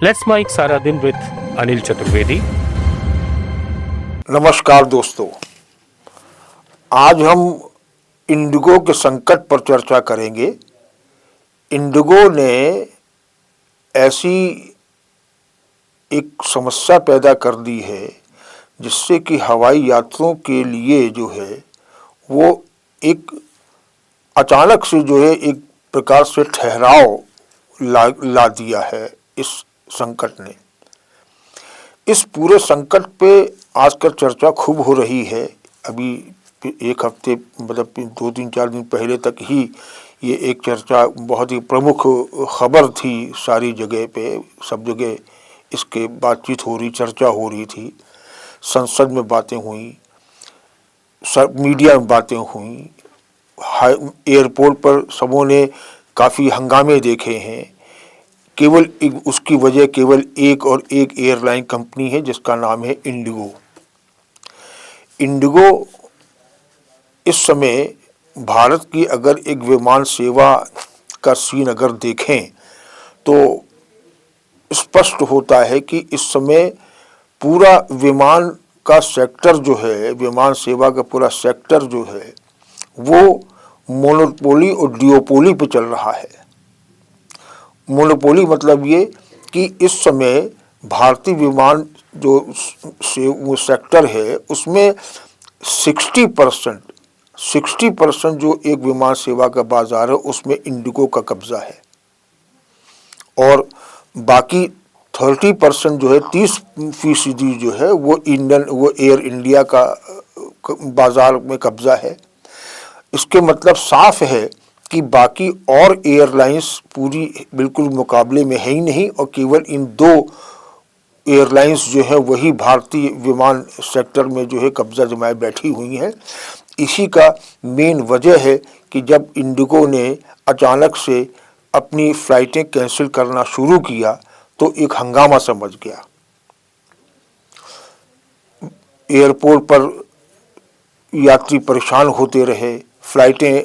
Let's mic सारा दिन with Anil Chaturvedi. नमस्कार दोस्तों, आज हम इंडिगो के संकट पर चर्चा करेंगे। इंडिगो ने ऐसी एक समस्या पैदा कर दी है जिससे कि हवाई यात्रियों के लिए जो है वो एक अचानक से जो है एक प्रकार से ठहराव ला दिया है इस संकट ने। इस पूरे संकट पे आजकल चर्चा खूब हो रही है। अभी एक हफ्ते मतलब 2-3-4 दिन पहले तक ही ये एक चर्चा बहुत ही प्रमुख खबर थी। सारी जगह पे सब जगह इसके बातचीत हो रही, चर्चा हो रही थी। संसद में बातें हुई, मीडिया में बातें हुई, एयरपोर्ट पर सबों ने काफ़ी हंगामे देखे हैं। केवल उसकी वजह केवल एक और एक एयरलाइन कंपनी है जिसका नाम है इंडिगो। इंडिगो इस समय भारत की अगर एक विमान सेवा का सीन अगर देखें तो स्पष्ट होता है कि इस समय पूरा विमान का सेक्टर जो है, विमान सेवा का पूरा सेक्टर जो है वो मोनोपोली और डिओपोली पे चल रहा है। मोनोपोली मतलब ये कि इस समय भारतीय विमान जो वो सेक्टर है उसमें 60% जो एक विमान सेवा का बाजार है उसमें इंडिगो का कब्जा है और बाकी 30% जो है 30% जो है वो एयर इंडिया का बाजार में कब्जा है। इसके मतलब साफ है कि बाकी और एयरलाइंस पूरी बिल्कुल मुकाबले में है ही नहीं और केवल इन दो एयरलाइंस जो है वही भारतीय विमान सेक्टर में जो है कब्जा जमाए बैठी हुई हैं। इसी का मेन वजह है कि जब इंडिगो ने अचानक से अपनी फ़्लाइटें कैंसिल करना शुरू किया तो एक हंगामा समझ गया। एयरपोर्ट पर यात्री परेशान होते रहे, फ़्लाइटें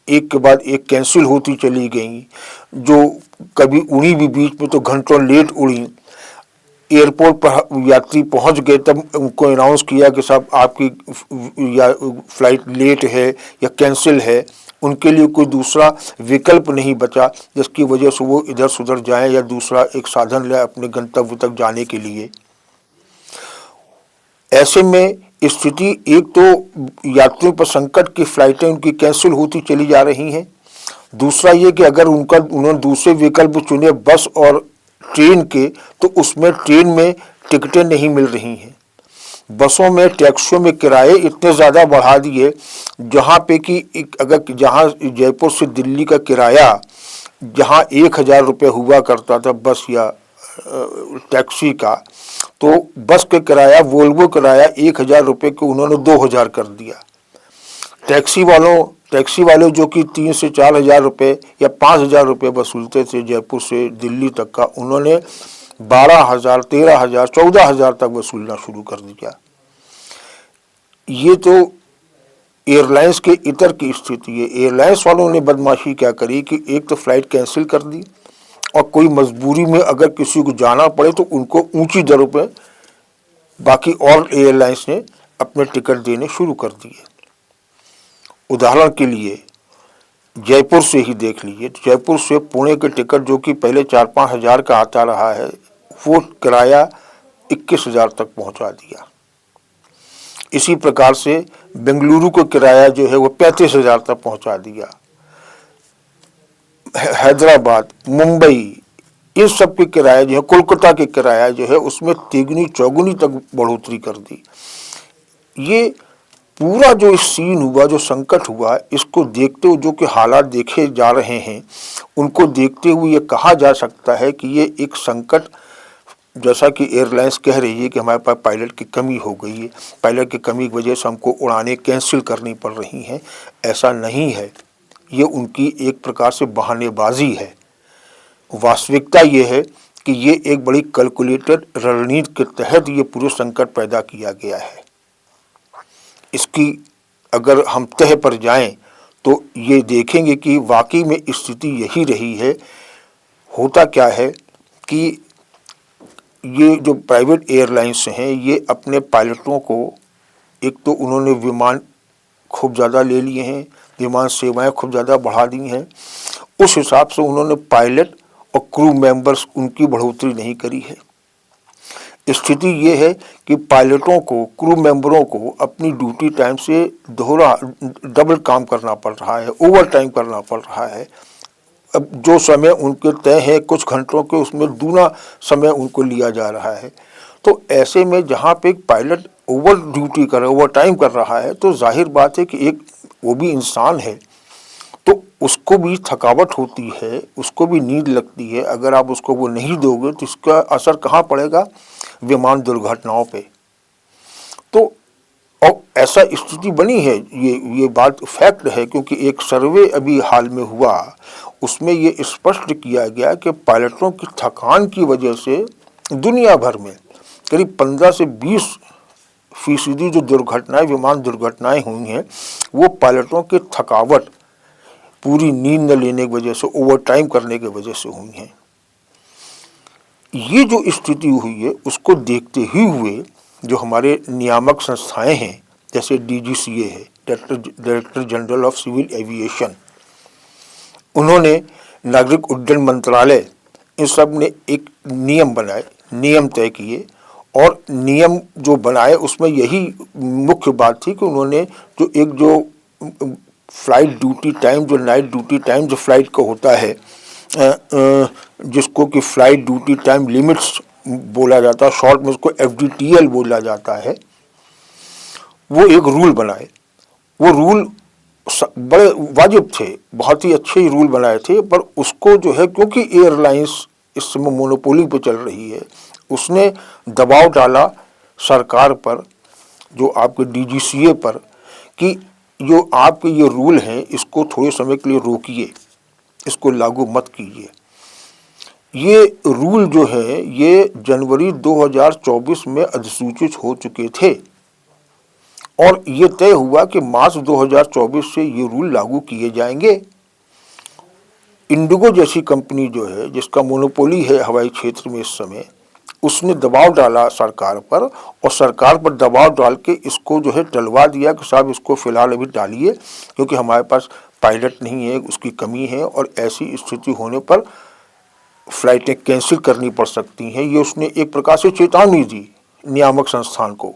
एक के बाद एक कैंसिल होती चली गईं, जो कभी उड़ी भी बीच में तो घंटों लेट उड़ी। एयरपोर्ट पर यात्री पहुंच गए तब उनको अनाउंस किया कि साहब आपकी फ़्लाइट लेट है या कैंसिल है। उनके लिए कोई दूसरा विकल्प नहीं बचा जिसकी वजह से वो इधर से उधर जाएं या दूसरा एक साधन लें अपने गंतव्य तक जाने के लिए। ऐसे में स्थिति एक तो यात्रियों पर संकट की फ़्लाइटें उनकी कैंसिल होती चली जा रही हैं। दूसरा ये कि अगर उन्होंने दूसरे विकल्प चुने बस और ट्रेन के तो उसमें ट्रेन में टिकटें नहीं मिल रही हैं। बसों में, टैक्सियों में किराए इतने ज़्यादा बढ़ा दिए जहाँ पे कि अगर जहाँ जयपुर से दिल्ली का किराया जहाँ 1,000 रुपये हुआ करता था बस या टैक्सी का, तो बस का किराया, वोल्वो किराया 1,000 रुपये को उन्होंने 2,000 कर दिया। टैक्सी वाले जो कि 3 से 4,000 रुपये या 5,000 रुपये वसूलते थे जयपुर से दिल्ली तक का, उन्होंने 12,000, 13,000, 14,000 तक वसूलना शुरू कर दिया। ये तो एयरलाइंस के इतर की स्थिति है। एयरलाइंस वालों ने बदमाशी क्या करी कि एक तो फ़्लाइट कैंसिल कर दी और कोई मजबूरी में अगर किसी को जाना पड़े तो उनको ऊंची दरों पर बाकी और एयरलाइंस ने अपने टिकट देने शुरू कर दिए। उदाहरण के लिए जयपुर से ही देख लीजिए, जयपुर से पुणे के टिकट जो कि पहले 4-5 हज़ार का आता रहा है वो किराया 21,000 तक पहुंचा दिया। इसी प्रकार से बेंगलुरु को किराया जो है वो 35,000 तक पहुंचा दिया। हैदराबाद, मुंबई, इन सब के किराया जो है, कोलकाता के किराया जो है उसमें तिगुनी चौगुनी तक बढ़ोतरी कर दी। ये पूरा जो सीन हुआ, जो संकट हुआ, इसको देखते हुए जो कि हालात देखे जा रहे हैं उनको देखते हुए ये कहा जा सकता है कि ये एक संकट, जैसा कि एयरलाइंस कह रही है कि हमारे पास पायलट की कमी हो गई है, पायलट की कमी की वजह से हमको उड़ानें कैंसिल करनी पड़ रही हैं, ऐसा नहीं है। ये उनकी एक प्रकार से बहानेबाजी है। वास्तविकता ये है कि ये एक बड़ी कैलकुलेटेड रणनीति के तहत ये पूरे संकट पैदा किया गया है। इसकी अगर हम तह पर जाएं तो ये देखेंगे कि वाकई में स्थिति यही रही है। होता क्या है कि ये जो प्राइवेट एयरलाइंस हैं ये अपने पायलटों को, एक तो उन्होंने विमान खूब ज़्यादा ले लिए हैं, विमान सेवाएं खूब ज़्यादा बढ़ा दी हैं, उस हिसाब से उन्होंने पायलट और क्रू मेंबर्स उनकी बढ़ोतरी नहीं करी है। स्थिति ये है कि पायलटों को, क्रू मेंबरों को अपनी ड्यूटी टाइम से डबल काम करना पड़ रहा है, ओवर टाइम करना पड़ रहा है। अब जो समय उनके तय है कुछ घंटों के, उसमें दूना समय उनको लिया जा रहा है। तो ऐसे में जहाँ पे एक पायलट ओवर ड्यूटी कर रहा है, ओवर टाइम कर रहा है, तो जाहिर बात है कि एक वो भी इंसान है, तो उसको भी थकावट होती है, उसको भी नींद लगती है। अगर आप उसको वो नहीं दोगे तो इसका असर कहाँ पड़ेगा? विमान दुर्घटनाओं पे। तो और ऐसा स्थिति बनी है, ये बात फैक्ट है, क्योंकि एक सर्वे अभी हाल में हुआ, उसमें ये स्पष्ट किया गया कि पायलटों की थकान की वजह से दुनिया भर में करीब 15 से 20% जो दुर्घटनाएं, विमान दुर्घटनाएं हुई हैं, वो पायलटों की थकावट, पूरी नींद न लेने की वजह से, ओवर टाइम करने की वजह से हुई हैं। ये जो स्थिति हुई है उसको देखते ही हुए जो हमारे नियामक संस्थाएं हैं, जैसे DGCA है, director general of civil aviation, उन्होंने नागरिक उड्डयन मंत्रालय, इन सब ने एक नियम बनाए, नियम तय किए, और नियम जो बनाए उसमें यही मुख्य बात थी कि उन्होंने जो फ्लाइट ड्यूटी टाइम, जो नाइट ड्यूटी टाइम जो फ्लाइट का होता है, जिसको कि फ्लाइट ड्यूटी टाइम लिमिट्स बोला जाता है, शॉर्ट में उसको FDTL बोला जाता है, वो एक रूल बनाए। वो रूल बड़े वाजिब थे, बहुत ही अच्छे ही रूल बनाए थे, पर उसको जो है, क्योंकि एयरलाइंस इस समय मोनोपोली पे चल रही है, उसने दबाव डाला सरकार पर, जो आपके DGCA पर, कि जो आपके ये रूल हैं इसको थोड़े समय के लिए रोकिए, इसको लागू मत कीजिए। ये रूल जो है ये जनवरी 2024 में अधिसूचित हो चुके थे, और ये तय हुआ कि मार्च 2024 से ये रूल लागू किए जाएंगे। इंडिगो जैसी कंपनी जो है, जिसका मोनोपोली है हवाई क्षेत्र में इस समय, उसने दबाव डाला सरकार पर, और सरकार पर दबाव डाल के इसको जो है टलवा दिया कि साहब इसको फिलहाल अभी डालिए, क्योंकि हमारे पास पायलट नहीं है, उसकी कमी है, और ऐसी स्थिति होने पर फ्लाइटें कैंसिल करनी पड़ सकती हैं। ये उसने एक प्रकार से चेतावनी दी नियामक संस्थान को।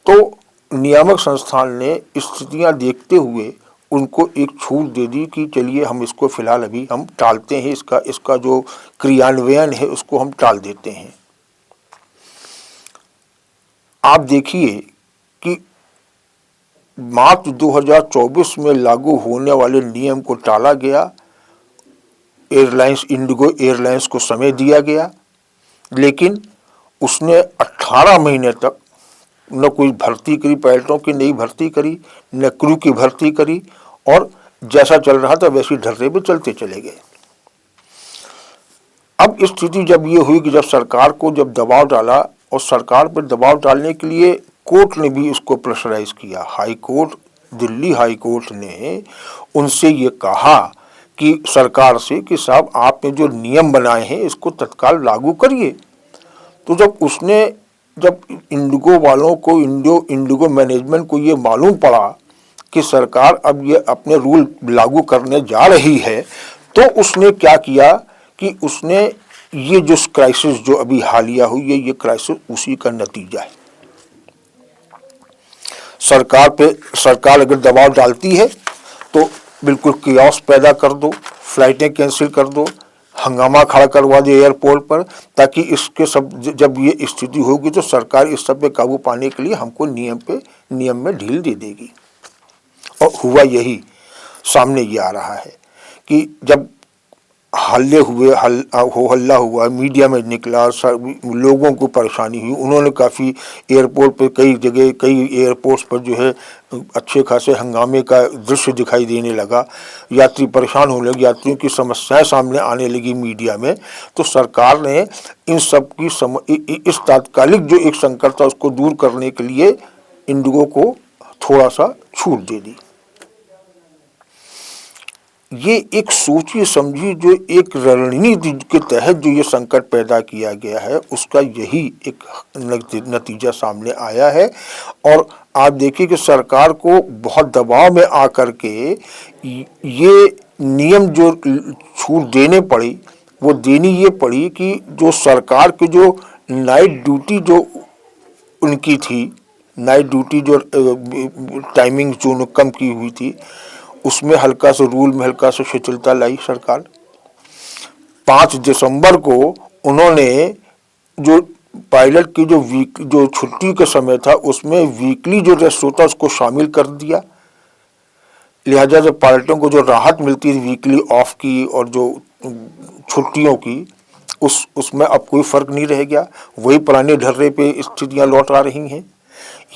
तो नियामक संस्थान ने स्थितियां देखते हुए उनको एक छूट दे दी कि चलिए हम इसको फिलहाल अभी हम टालते हैं, इसका जो क्रियान्वयन है उसको हम टाल देते हैं। आप देखिए कि मार्च 2024 में लागू होने वाले नियम को टाला गया, एयरलाइंस, इंडिगो एयरलाइंस को समय दिया गया, लेकिन उसने 18 महीने तक न कोई भर्ती करी, पायलटों की नई भर्ती करी, न क्रू की भर्ती करी, और जैसा चल रहा था वैसी ढर्रे पे चलते चले गए। अब स्थिति जब ये हुई कि जब सरकार को जब दबाव डाला, और सरकार पर दबाव डालने के लिए कोर्ट ने भी इसको प्रेशराइज किया, high court, Delhi high court ने उनसे ये कहा कि सरकार से कि साहब आपने जो नियम बनाए हैं इसको तत्काल लागू करिए। तो जब इंडिगो वालों को, इंडिगो मैनेजमेंट को ये मालूम पड़ा कि सरकार अब ये अपने रूल लागू करने जा रही है, तो उसने क्या किया कि उसने ये जो क्राइसिस जो अभी हालिया हुई है, ये क्राइसिस उसी का नतीजा है। सरकार अगर दबाव डालती है तो बिल्कुल कियास पैदा कर दो, फ्लाइटें कैंसिल कर दो, हंगामा खड़ा करवा दे एयरपोर्ट पर, ताकि इसके सब, जब ये स्थिति होगी तो सरकार इस सब पे काबू पाने के लिए हमको नियम में ढील दे देगी। और हुआ यही, सामने ये आ रहा है कि जब हल्ला हुआ, मीडिया में निकला, लोगों को परेशानी हुई, उन्होंने काफ़ी एयरपोर्ट पे, कई एयरपोर्ट्स पर जो है अच्छे खासे हंगामे का दृश्य दिखाई देने लगा, यात्री परेशान होने लगे, यात्रियों की समस्याएं सामने आने लगी मीडिया में। तो सरकार ने इन सब की इस तात्कालिक जो एक संकट था उसको दूर करने के लिए इंडिगो को थोड़ा सा छूट दे दी। ये एक सोची समझी जो एक रणनीति के तहत जो ये संकट पैदा किया गया है, उसका यही एक नतीजा सामने आया है। और आप देखिए कि सरकार को बहुत दबाव में आकर के ये नियम जो छूट देने पड़ी, वो देनी ये पड़ी कि जो सरकार के जो नाइट ड्यूटी जो उनकी थी, नाइट ड्यूटी जो टाइमिंग जो कम की हुई थी, उसमें हल्का सा रूल में हल्का सा शिथिलता लाई सरकार। 5 दिसंबर को उन्होंने जो पायलट की जो छुट्टी का समय था, उसमें वीकली जो रेस्ट होता उसको शामिल कर दिया। लिहाजा जब पायलटों को जो राहत मिलती थी वीकली ऑफ की और जो छुट्टियों की, उसमें अब कोई फर्क नहीं रह गया, वही पुराने ढर्रे पे स्थितियां लौट आ रही हैं।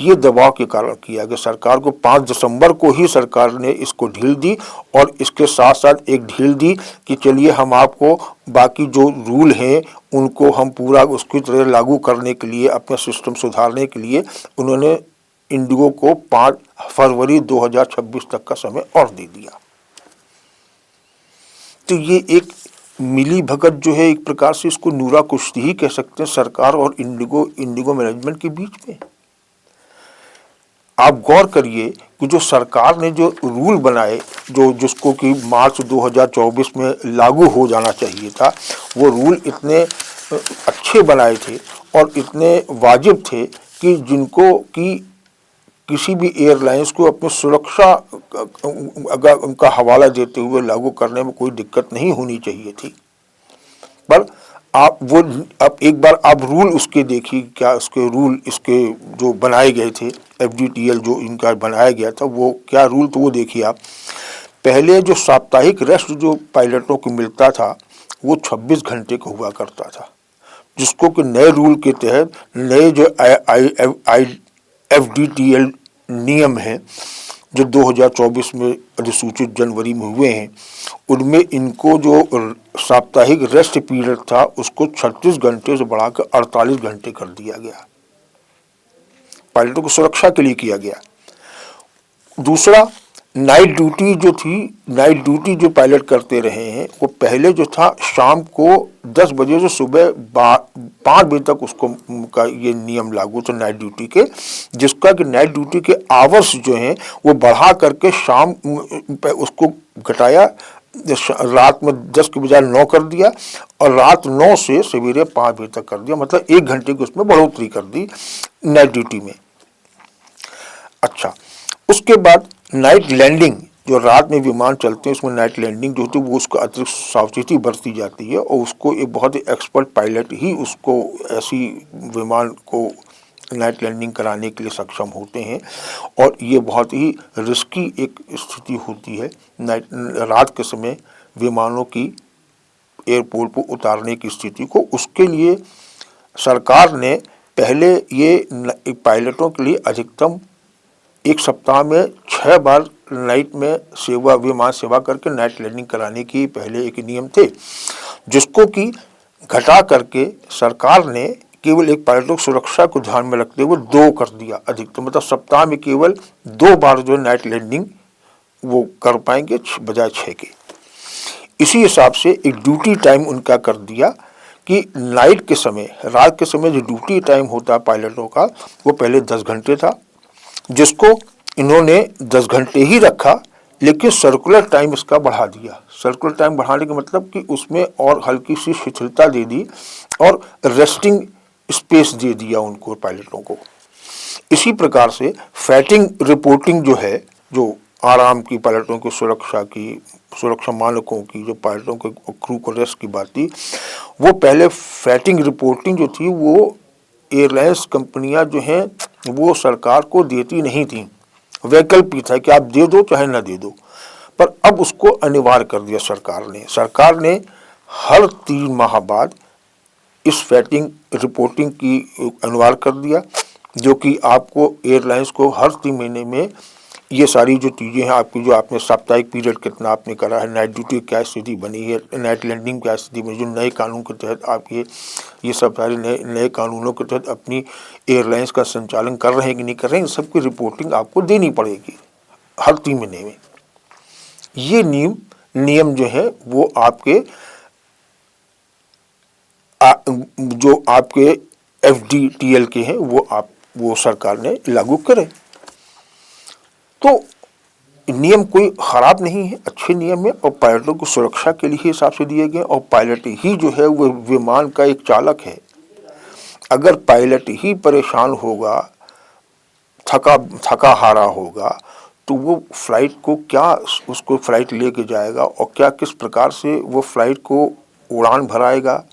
ये दबाव के कारण किया गया। सरकार को 5 दिसंबर को ही सरकार ने इसको ढील दी और इसके साथ साथ एक ढील दी कि चलिए हम आपको बाकी जो रूल हैं उनको हम पूरा उसकी तरह लागू करने के लिए, अपना सिस्टम सुधारने के लिए उन्होंने इंडिगो को 5 फरवरी 2026 तक का समय और दे दिया। तो ये एक मिली भगत जो है, एक प्रकार से इसको नूरा कुश्ती ही कह सकते हैं सरकार और इंडिगो मैनेजमेंट के बीच में। आप गौर करिए कि जो सरकार ने जो रूल बनाए, जिसको कि मार्च 2024 में लागू हो जाना चाहिए था, वो रूल इतने अच्छे बनाए थे और इतने वाजिब थे कि जिनको कि किसी भी एयरलाइंस को अपनी सुरक्षा का हवाला देते हुए लागू करने में कोई दिक्कत नहीं होनी चाहिए थी। पर अब एक बार आप रूल उसके देखिए, क्या उसके रूल इसके जो बनाए गए थे, FDTL जो इनका बनाया गया था, वो क्या रूल, तो वो देखिए आप। पहले जो साप्ताहिक रेस्ट जो पायलटों को मिलता था वो 26 घंटे का हुआ करता था, जिसको कि नए रूल के तहत नए जो FDTL नियम हैं जो 2024 में अधिसूचित जनवरी में हुए हैं, उनमें इनको जो साप्ताहिक रेस्ट पीरियड था उसको 36 घंटे से बढ़ाकर 48 घंटे कर दिया गया। पायलटों की सुरक्षा के लिए किया गया। दूसरा, नाइट ड्यूटी जो थी, नाइट ड्यूटी जो पायलट करते रहे हैं, वो पहले जो था शाम को 10 बजे से सुबह 5 बजे तक उसको का ये नियम लागू था नाइट ड्यूटी के, जिसका कि नाइट ड्यूटी के आवर्स जो हैं वो बढ़ा करके शाम उसको घटाया, रात में 10 के बजाय 9 कर दिया और रात 9 से सवेरे 5 बजे तक कर दिया, मतलब 1 घंटे की उसमें बढ़ोतरी कर दी नाइट ड्यूटी में। अच्छा, उसके बाद नाइट लैंडिंग, जो रात में विमान चलते हैं उसमें नाइट लैंडिंग जो होती है वो उसको अतिरिक्त सावचेती बरती जाती है और उसको एक बहुत ही एक्सपर्ट पायलट ही उसको ऐसी विमान को नाइट लैंडिंग कराने के लिए सक्षम होते हैं और ये बहुत ही रिस्की एक स्थिति होती है रात के समय विमानों की एयरपोर्ट पर उतारने की स्थिति को। उसके लिए सरकार ने पहले ये पायलटों के लिए अधिकतम 1 सप्ताह में 6 बार नाइट में विमान सेवा करके नाइट लैंडिंग कराने की पहले एक नियम थे, जिसको कि घटा करके सरकार ने केवल एक पायलटों की सुरक्षा को ध्यान में रखते हुए 2 कर दिया अधिकतम, मतलब सप्ताह में केवल 2 बार जो नाइट लैंडिंग वो कर पाएंगे बजाय 6 के। इसी हिसाब से एक ड्यूटी टाइम उनका कर दिया कि नाइट के समय, रात के समय जो ड्यूटी टाइम होता है पायलटों का वो पहले 10 घंटे था, जिसको इन्होंने 10 घंटे ही रखा, लेकिन सर्कुलर टाइम इसका बढ़ा दिया। सर्कुलर टाइम बढ़ाने का मतलब कि उसमें और हल्की सी शिथिलता दे दी और रेस्टिंग स्पेस दे दिया उनको, पायलटों को। इसी प्रकार से फैटिंग रिपोर्टिंग जो है, जो आराम की पायलटों की सुरक्षा मानकों की, जो पायलटों के क्रू को रेस्ट की बात थी, वो पहले फैटिंग रिपोर्टिंग जो थी वो एयरलाइंस कंपनियां जो हैं वो सरकार को देती नहीं थी, वैकल्पिक था कि आप दे दो चाहे ना दे दो, पर अब उसको अनिवार्य कर दिया सरकार ने हर 3 माह बाद इस फैटिंग रिपोर्टिंग की अनिवार्य कर दिया, जो कि आपको एयरलाइंस को हर 3 महीने में ये सारी जो चीज़ें हैं आपकी, जो आपने साप्ताहिक पीरियड कितना आपने करा है, नाइट ड्यूटी क्या स्थिति बनी है, नाइट लैंडिंग क्या स्थिति बनी, जो नए कानून के तहत आप ये सब सारे नए कानूनों के तहत अपनी एयरलाइंस का संचालन कर रहे हैं कि नहीं कर रहे हैं, इन सबकी रिपोर्टिंग आपको देनी पड़ेगी हर 3 महीने में। ये नियम नियम जो है वो आपके जो आपके FDTL के हैं वो सरकार ने लागू करे। तो नियम कोई खराब नहीं है, अच्छे नियम है और पायलटों की सुरक्षा के लिए हिसाब से दिए गए। और पायलट ही जो है वो विमान का एक चालक है। अगर पायलट ही परेशान होगा, थका हारा होगा, तो वो फ्लाइट को क्या उसको फ्लाइट लेके जाएगा और क्या किस प्रकार से वो फ्लाइट को उड़ान भराएगा,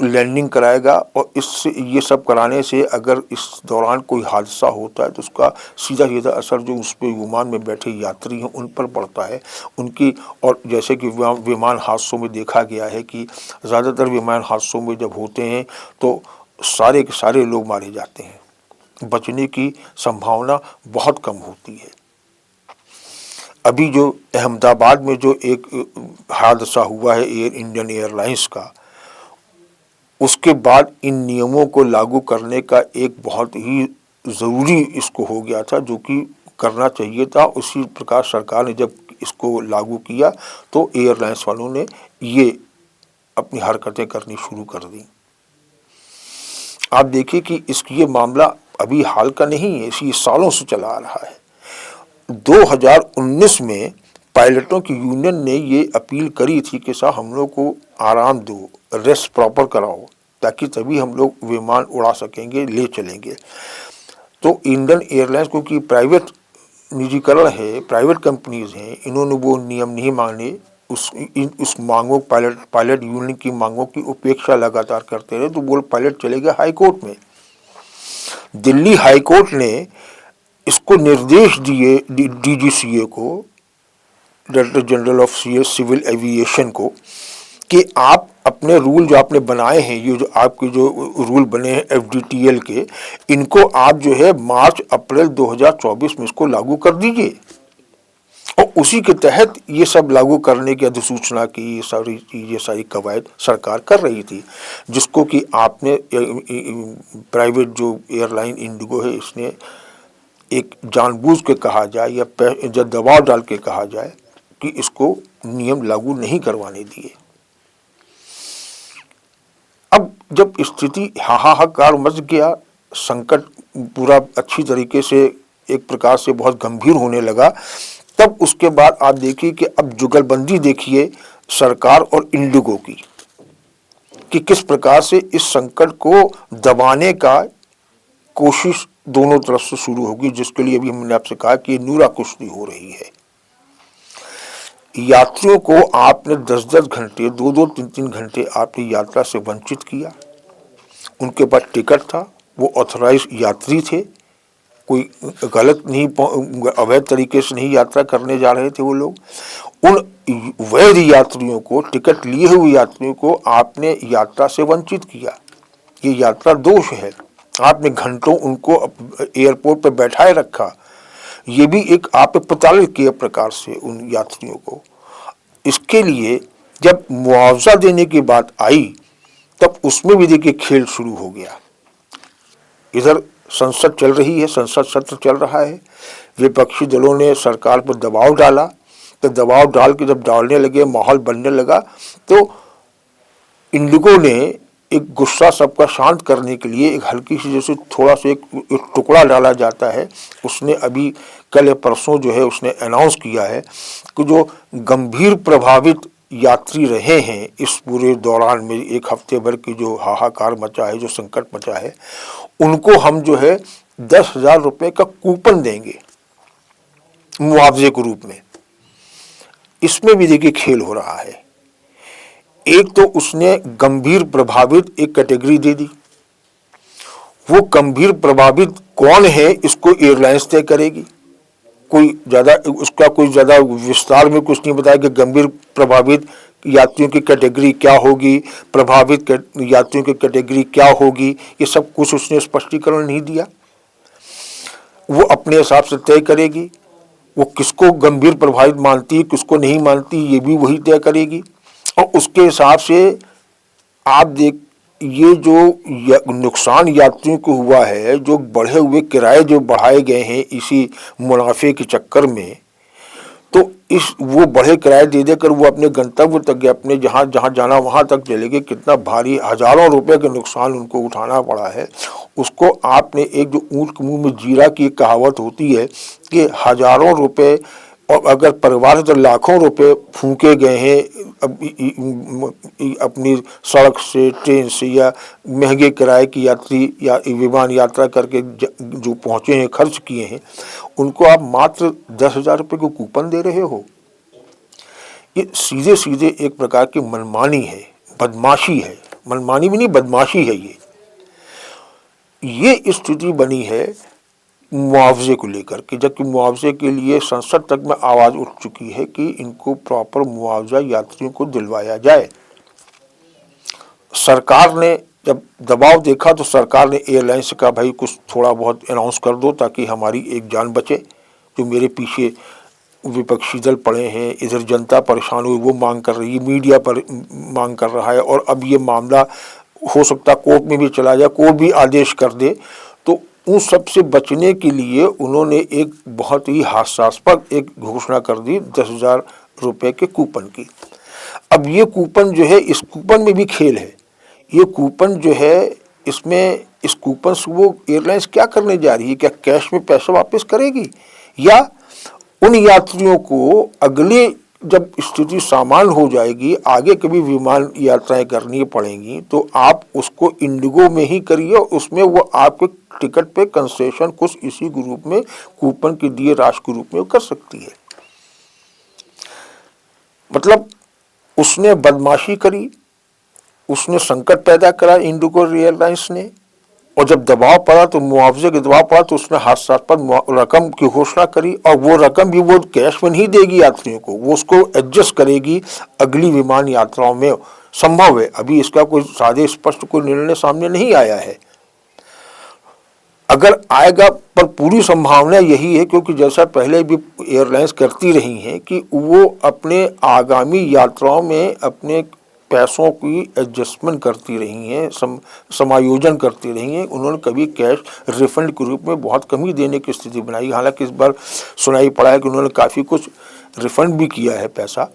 लैंडिंग कराएगा। और इससे ये सब कराने से अगर इस दौरान कोई हादसा होता है तो उसका सीधा सीधा असर जो उस पर विमान में बैठे यात्री हैं उन पर पड़ता है, उनकी। और जैसे कि विमान हादसों में देखा गया है कि ज़्यादातर विमान हादसों में जब होते हैं तो सारे के सारे लोग मारे जाते हैं, बचने की संभावना बहुत कम होती है। अभी जो अहमदाबाद में जो एक हादसा हुआ है इंडियन एयरलाइंस का, उसके बाद इन नियमों को लागू करने का एक बहुत ही ज़रूरी इसको हो गया था, जो कि करना चाहिए था। उसी प्रकार सरकार ने जब इसको लागू किया तो एयरलाइंस वालों ने ये अपनी हरकतें करनी शुरू कर दी। आप देखिए कि ये मामला अभी हाल का नहीं है, इसी सालों से चला आ रहा है। 2019 में पायलटों की यूनियन ने ये अपील करी थी कि साहब हम लोग को आराम दो, रेस्ट प्रॉपर कराओ, ताकि तभी हम लोग विमान उड़ा सकेंगे, ले चलेंगे। तो इंडियन एयरलाइंस को कि प्राइवेट निजीकरण है, प्राइवेट कंपनीज हैं, इन्होंने वो नियम नहीं माने। उस मांगों पायलट यूनियन की मांगों की उपेक्षा लगातार करते रहे, तो वो पायलट चले गए हाई कोर्ट में। दिल्ली हाई कोर्ट ने इसको निर्देश दिए DGCA को, director general of civil aviation को, कि आप अपने रूल जो आपने बनाए हैं, ये जो आपके जो रूल बने हैं FDTL के, इनको आप जो है मार्च अप्रैल 2024 में इसको लागू कर दीजिए। और उसी के तहत ये सब लागू करने की अधिसूचना की ये सारी कवायद सरकार कर रही थी, जिसको कि आपने प्राइवेट जो एयरलाइन इंडिगो है इसने एक जानबूझ के कहा जाए या जब दबाव डाल के कहा जाए कि इसको नियम लागू नहीं करवाने दिए। अब जब स्थिति हाहाकार मच गया, संकट पूरा अच्छी तरीके से एक प्रकार से बहुत गंभीर होने लगा, तब उसके बाद आप देखिए कि अब जुगलबंदी देखिए सरकार और इंडिगो की, कि किस प्रकार से इस संकट को दबाने का कोशिश दोनों तरफ से शुरू होगी, जिसके लिए अभी हमने आपसे कहा कि नूरा कुश्ती हो रही है। यात्रियों को आपने 10-10 घंटे, 2-2, 3-3 घंटे आपने यात्रा से वंचित किया। उनके पास टिकट था, वो ऑथराइज यात्री थे, कोई गलत नहीं, अवैध तरीके से नहीं यात्रा करने जा रहे थे वो लोग। उन वैध यात्रियों को, टिकट लिए हुए यात्रियों को आपने यात्रा से वंचित किया। ये यात्रा दोष है। आपने घंटों उनको एयरपोर्ट पर बैठाए रखा, ये भी एक आप प्रताड़ित किए प्रकार से उन यात्रियों को। इसके लिए जब मुआवजा देने की बात आई, तब उसमें भी देखिए खेल शुरू हो गया। इधर संसद चल रही है, संसद सत्र चल रहा है, विपक्षी दलों ने सरकार पर दबाव डाला, तो दबाव डाल के जब डालने लगे, माहौल बनने लगा, तो इंडिगो ने एक गुस्सा सबका शांत करने के लिए एक हल्की सी, जैसे थोड़ा सा एक टुकड़ा डाला जाता है, उसने अभी कल परसों जो है उसने अनाउंस किया है कि जो गंभीर प्रभावित यात्री रहे हैं इस पूरे दौरान में, एक हफ्ते भर की जो हाहाकार मचा है, जो संकट मचा है, उनको हम जो है 10,000 रुपये का कूपन देंगे मुआवजे के रूप में। इसमें भी देखिए खेल हो रहा है। एक तो उसने गंभीर प्रभावित एक कैटेगरी दे दी, वो गंभीर प्रभावित कौन है इसको एयरलाइंस तय करेगी। कोई ज़्यादा उसका कोई ज़्यादा विस्तार में कुछ नहीं बताया कि गंभीर प्रभावित यात्रियों की कैटेगरी क्या होगी, प्रभावित यात्रियों की कैटेगरी क्या होगी, ये सब कुछ उसने स्पष्टीकरण नहीं दिया। वो अपने हिसाब से तय करेगी, वो किसको गंभीर प्रभावित मानती है, किसको नहीं मानती, ये भी वही तय करेगी। और उसके हिसाब से आप देख, ये जो नुकसान यात्रियों को हुआ है, जो बढ़े हुए किराए जो बढ़ाए गए हैं इसी मुनाफे के चक्कर में, तो इस वो बढ़े किराए दे देकर वो अपने गंतव्य तक या अपने जहाँ जहाँ जाना वहाँ तक चले गए, कितना भारी हजारों रुपए का नुकसान उनको उठाना पड़ा है। उसको आपने एक जो ऊँट के मुंह में जीरा की एक कहावत होती है कि हजारों रुपए और अगर परिवार से लाखों रुपए फूके गए हैं अपनी सड़क से, ट्रेन से या महंगे किराए की यात्री या विमान यात्रा करके जो पहुँचे हैं, खर्च किए हैं, उनको आप मात्र 10,000 रुपये को कूपन दे रहे हो। ये सीधे सीधे एक प्रकार की मनमानी है, बदमाशी है। मनमानी भी नहीं, बदमाशी है। ये स्थिति बनी है मुआवजे को लेकर के, जबकि मुआवजे के लिए संसद तक में आवाज़ उठ चुकी है कि इनको प्रॉपर मुआवजा यात्रियों को दिलवाया जाए। सरकार ने जब दबाव देखा तो सरकार ने एयरलाइंस से कहा भाई कुछ थोड़ा बहुत अनाउंस कर दो ताकि हमारी एक जान बचे। जो मेरे पीछे विपक्षी दल पड़े हैं, इधर जनता परेशान हुई, वो मांग कर रही है, मीडिया पर मांग कर रहा है, और अब ये मामला हो सकता कोर्ट में भी चला जाए, कोर्ट भी आदेश कर दे। तो उन सब से बचने के लिए उन्होंने एक बहुत ही हास्यास्पद एक घोषणा कर दी 10,000 रुपये के कूपन की। अब ये कूपन जो है, इस कूपन में भी खेल है। ये कूपन जो है, इसमें इस कूपन से वो एयरलाइंस क्या करने जा रही है? क्या कैश में पैसा वापस करेगी, या उन यात्रियों को अगले जब स्थिति सामान्य हो जाएगी, आगे कभी विमान यात्राएं करनी पड़ेंगी, तो आप उसको इंडिगो में ही करिए, उसमें वो आपके टिकट पे कंसेशन कुछ इसी रूप में कूपन के दिए राशि के रूप में कर सकती है। मतलब उसने बदमाशी करी, उसने संकट पैदा करा इंडिगो एयरलाइंस ने, और जब दबाव पड़ा तो मुआवजे के दबाव पड़ा तो उसने हादसास्पद रकम की घोषणा करी, और वो रकम भी वो कैश में नहीं देगी यात्रियों को, वो उसको एडजस्ट करेगी अगली विमान यात्राओं में। संभव है, अभी इसका कोई सादे स्पष्ट कोई निर्णय सामने नहीं आया है। अगर आएगा, पर पूरी संभावना यही है, क्योंकि जैसा पहले भी एयरलाइंस करती रही हैं कि वो अपने आगामी यात्राओं में अपने पैसों की एडजस्टमेंट करती रही हैं, समायोजन करती रही हैं। उन्होंने कभी कैश रिफंड के रूप में बहुत कम ही देने की स्थिति बनाई। हालांकि इस बार सुनाई पड़ा है कि उन्होंने काफ़ी कुछ रिफंड भी किया है पैसा,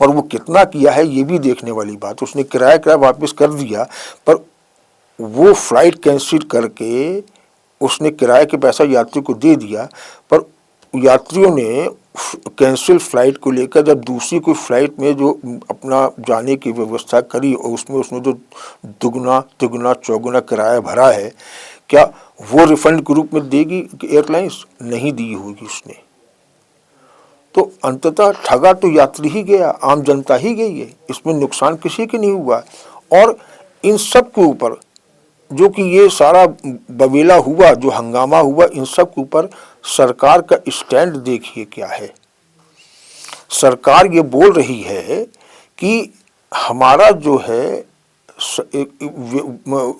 पर वो कितना किया है ये भी देखने वाली बात। उसने किराया वापस कर दिया, पर वो फ्लाइट कैंसिल करके उसने किराए के पैसा यात्री को दे दिया, पर यात्रियों ने कैंसिल फ्लाइट को लेकर जब दूसरी कोई फ्लाइट में जो अपना जाने की व्यवस्था करी और उसमें उसने जो दुगना चौगुना किराया भरा है, क्या वो रिफंड के रूप में देगी एयरलाइंस? नहीं दी होगी उसने। तो अंततः ठगा तो यात्री ही गया, आम जनता ही गई है, इसमें नुकसान किसी के नहीं हुआ। और इन सब के ऊपर जो कि ये सारा बवेला हुआ, जो हंगामा हुआ, इन सब के ऊपर सरकार का स्टैंड देखिए क्या है। सरकार ये बोल रही है कि हमारा जो है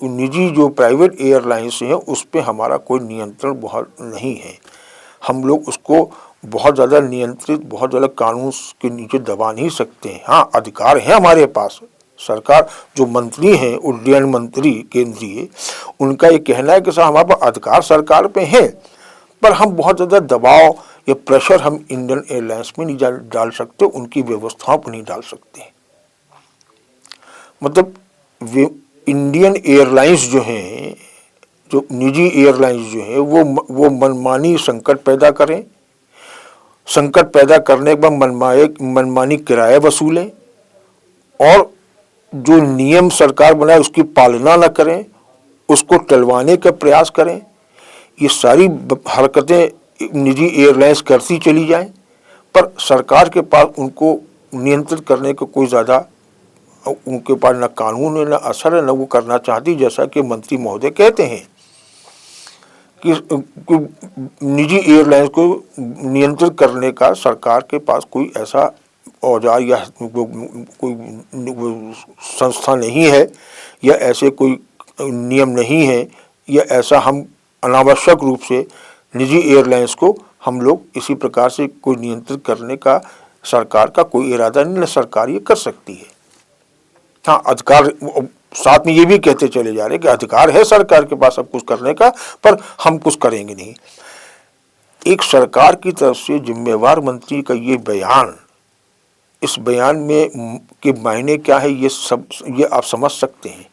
निजी जो प्राइवेट एयरलाइंस हैं उस पर हमारा कोई नियंत्रण बहुत नहीं है, हम लोग उसको बहुत ज़्यादा नियंत्रित, बहुत ज़्यादा कानून के नीचे दबा नहीं सकते हैं। हाँ, अधिकार है हमारे पास। सरकार जो मंत्री हैं, उड्डयन मंत्री केंद्रीय, उनका ये कहना है कि साहब हमारे पास अधिकार सरकार पे है, पर हम बहुत ज़्यादा दबाव या प्रेशर हम इंडियन एयरलाइंस में नहीं डाल सकते, उनकी व्यवस्थाओं पर नहीं डाल सकते। मतलब इंडियन एयरलाइंस जो हैं, जो निजी एयरलाइंस जो हैं, वो मनमानी संकट पैदा करें, संकट पैदा करने के बाद मनमानी किराया वसूलें, और जो नियम सरकार बनाए उसकी पालना न करें, उसको टलवाने का प्रयास करें। ये सारी हरकतें निजी एयरलाइंस करती चली जाएं, पर सरकार के पास उनको नियंत्रित करने का कोई ज़्यादा उनके पास न कानून है, न असर है, न वो करना चाहती। जैसा कि मंत्री महोदय कहते हैं कि निजी एयरलाइंस को नियंत्रित करने का सरकार के पास कोई ऐसा औजार या कोई संस्था नहीं है, या ऐसे कोई नियम नहीं है, या ऐसा हम अनावश्यक रूप से निजी एयरलाइंस को हम लोग इसी प्रकार से कोई नियंत्रित करने का सरकार का कोई इरादा नहीं, न सरकार ये कर सकती है। हाँ, अधिकार साथ में ये भी कहते चले जा रहे कि अधिकार है सरकार के पास सब कुछ करने का, पर हम कुछ करेंगे नहीं। एक सरकार की तरफ से जिम्मेवार मंत्री का ये बयान, इस बयान में के मायने क्या है ये आप समझ सकते हैं।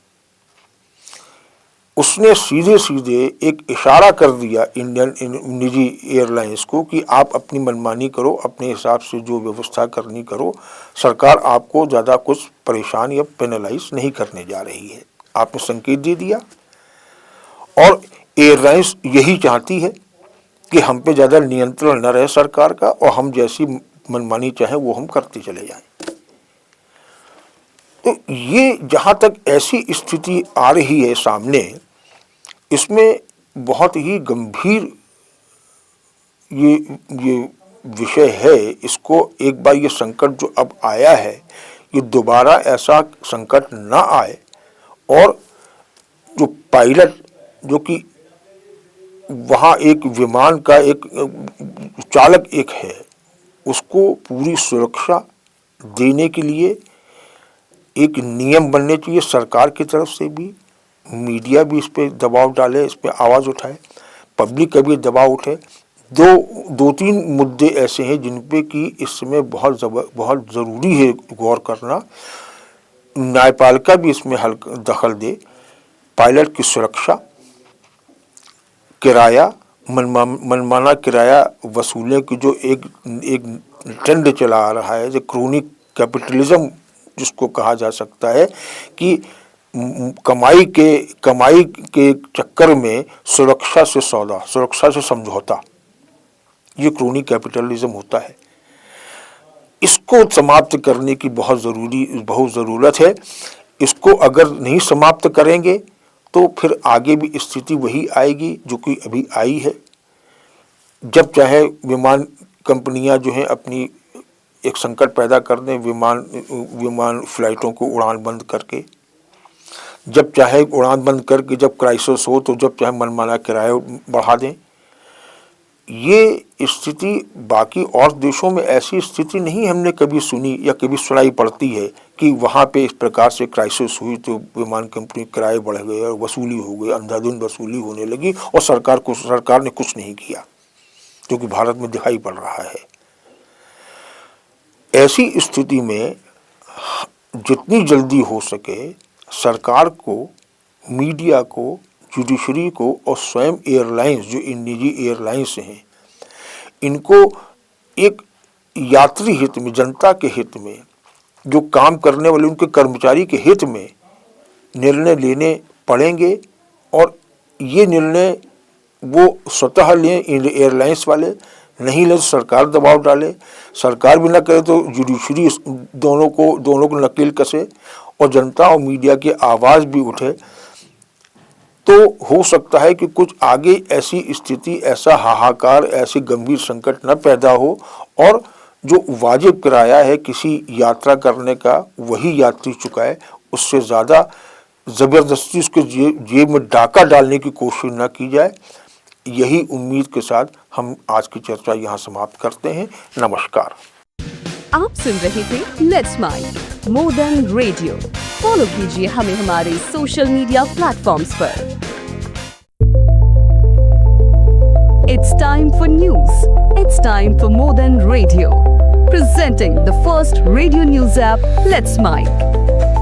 उसने सीधे सीधे एक इशारा कर दिया इंडियन निजी एयरलाइंस को कि आप अपनी मनमानी करो, अपने हिसाब से जो व्यवस्था करनी करो, सरकार आपको ज़्यादा कुछ परेशान या पेनलाइज नहीं करने जा रही है। आपने संकेत दे दिया और एयरलाइंस यही चाहती है कि हम पे ज़्यादा नियंत्रण न रहे सरकार का और हम जैसी मनमानी चाहे वो हम करते चले जाएं। तो ये जहाँ तक ऐसी स्थिति आ रही है सामने, इसमें बहुत ही गंभीर ये विषय है। इसको एक बार ये संकट जो अब आया है, ये दोबारा ऐसा संकट ना आए और जो पायलट जो कि वहाँ एक विमान का एक चालक एक है, उसको पूरी सुरक्षा देने के लिए एक नियम बनने चाहिए सरकार की तरफ से भी, मीडिया भी इस पे दबाव डाले, इस पे आवाज़ उठाए, पब्लिक का भी दबाव उठे। दो तीन मुद्दे ऐसे हैं जिन पे कि इस समय बहुत ज़रूरी है गौर करना। न्यायपालिका भी इसमें दखल दे। पायलट की सुरक्षा, किराया, मनमाना किराया वसूलने की जो एक ट्रेंड चला आ रहा है, जो क्रोनिक कैपिटलिज्म जिसको कहा जा सकता है कि कमाई के चक्कर में सुरक्षा से सौदा, सुरक्षा से समझौता, ये क्रोनिक कैपिटलिज्म होता है। इसको समाप्त करने की बहुत ज़रूरत है। इसको अगर नहीं समाप्त करेंगे तो फिर आगे भी स्थिति वही आएगी जो कि अभी आई है। जब चाहे विमान कंपनियां जो हैं अपनी एक संकट पैदा कर दें, विमान फ्लाइटों को उड़ान बंद करके, जब चाहे उड़ान बंद करके जब क्राइसिस हो तो जब चाहे मनमाना किराया बढ़ा दें। ये स्थिति बाकी और देशों में ऐसी स्थिति नहीं हमने कभी सुनी या कभी सुनाई पड़ती है कि वहाँ पे इस प्रकार से क्राइसिस हुई तो विमान कंपनी किराए बढ़ गए और वसूली हो गई, अंधाधुंध वसूली होने लगी और सरकार ने कुछ नहीं किया, जो कि भारत में दिखाई पड़ रहा है। ऐसी स्थिति में जितनी जल्दी हो सके सरकार को, मीडिया को, जुडिशरी को और स्वयं एयरलाइंस जो निजी एयरलाइंस हैं, इनको एक यात्री हित में, जनता के हित में, जो काम करने वाले उनके कर्मचारी के हित में निर्णय लेने पड़ेंगे। और ये निर्णय वो स्वतः लें एयरलाइंस वाले, नहीं ले तो सरकार दबाव डाले, सरकार भी ना करे तो जुडिशरी दोनों को नकेल कसे और जनता और मीडिया की आवाज़ भी उठे। तो हो सकता है कि कुछ आगे ऐसी स्थिति, ऐसा हाहाकार, ऐसी गंभीर संकट न पैदा हो और जो वाजिब किराया है किसी यात्रा करने का वही यात्री चुकाए, उससे ज़्यादा ज़बरदस्ती उसके जेब में डाका डालने की कोशिश न की जाए। यही उम्मीद के साथ हम आज की चर्चा यहाँ समाप्त करते हैं। नमस्कार। आप सुन रहे थे let's mind more than radio. Follow कीजिए हमें हमारे सोशल मीडिया प्लेटफॉर्म्स पर। It's time for news. It's time for more than radio. Presenting the first radio news app, Let's Mic.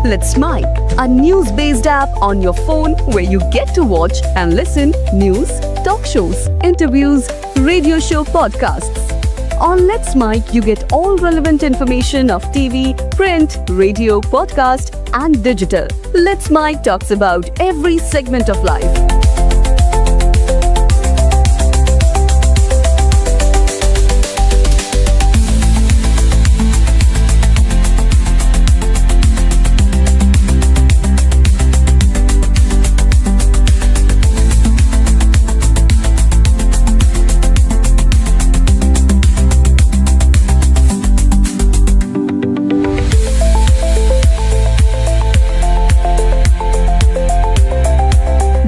Let's Mic, a news-based app on your phone where you get to watch and listen news, talk shows, interviews, radio show podcasts. On Let's Mic, you get all relevant information of TV, print, radio, podcast, and digital. Let's Mic talks about every segment of life.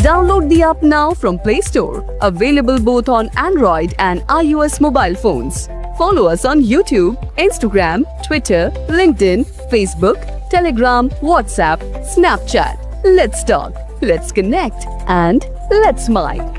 Download the app now from Play Store. Available both on Android and iOS mobile phones. Follow us on YouTube, Instagram, Twitter, LinkedIn, Facebook, Telegram, WhatsApp, Snapchat. Let's talk, let's connect, and let's mic.